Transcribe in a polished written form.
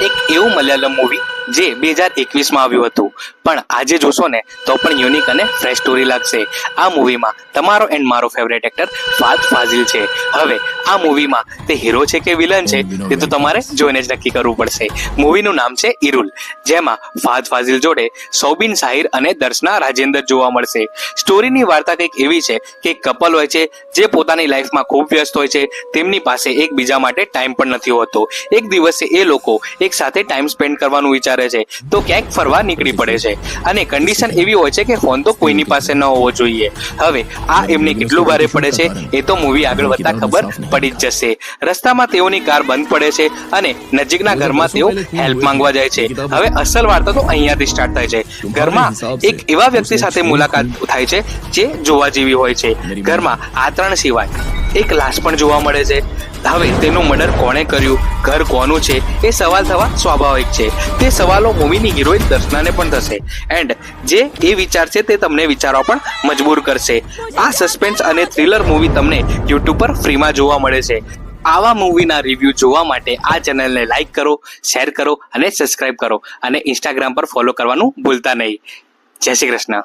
એક એવું મલયાલમ મૂવી જે 2021માં આવ્યું હતું, પણ આજે જોશો ને તો પણ યુનિક અને ફ્રેશ સ્ટોરી લાગશે. આ મૂવીમાં તમારો એન્ડ મારો ફેવરેટ એક્ટર ફહદ ફાઝિલ છે. હવે આ મૂવીમાં તે હીરો છે કે વિલન છે તે તો તમારે જોઈને જ નક્કી કરવું પડશે. મૂવીનું નામ છે ઇરુલ, જેમાં ફહદ ફાઝિલ જોડે સૌબિન શાહિર અને દર્શના રાજેન્દ્ર જોવા મળશે. સ્ટોરીની વાર્તા કંઈક એવી છે કે કપલ હોય છે જે પોતાની લાઈફમાં ખૂબ વ્યસ્ત હોય છે, તેમની પાસે એકબીજા માટે ટાઈમ પણ નથી હોતો. એક દિવસે એ લોકો એક સાથે ટાઈમ સ્પેન્ડ કરવાનું વિચારે છે તો ક્યાંક ફરવા નીકળી પડે છે અને કન્ડિશન એવી હોય છે કે ફોન તો કોઈની પાસે ન હોવો જોઈએ. હવે આ એમને કેટલું ભારે પડે છે એ તો મૂવી આગળ વધતા ખબર પડી જ જશે. રસ્તામાં તેઓની કાર બંધ પડે છે અને નજીકના ઘરમાં તેઓ હેલ્પ માંગવા જાય છે. હવે અસલ વાર્તા તો અહીંયાથી સ્ટાર્ટ થાય છે. ઘરમાં એક એવા વ્યક્તિ સાથે મુલાકાત થાય છે જે જોવા જેવી હોય છે. ઘરમાં આ ત્રણ સિવાય એક લાશ પણ જોવા મળે છે. હવે તેનું મર્ડર કોણે કર્યું, ઘર કોનું છે એ સવાલ થવા સ્વાભાવિક છે. તે સવાલો મૂવીની હિરોઈન દર્શનાને પણ થશે એન્ડ જે એ વિચારશે તે તમને વિચારવા પણ મજબૂર કરશે. આ સસ્પેન્સ અને થ્રિલર મૂવી તમને યુટ્યુબ પર ફ્રીમાં જોવા મળે છે. આવા મૂવીના રિવ્યૂ જોવા માટે આ ચેનલને લાઈક કરો, શેર કરો અને સબસ્ક્રાઇબ કરો અને ઇન્સ્ટાગ્રામ પર ફોલો કરવાનું ભૂલતા નહીં. જય શ્રી કૃષ્ણ.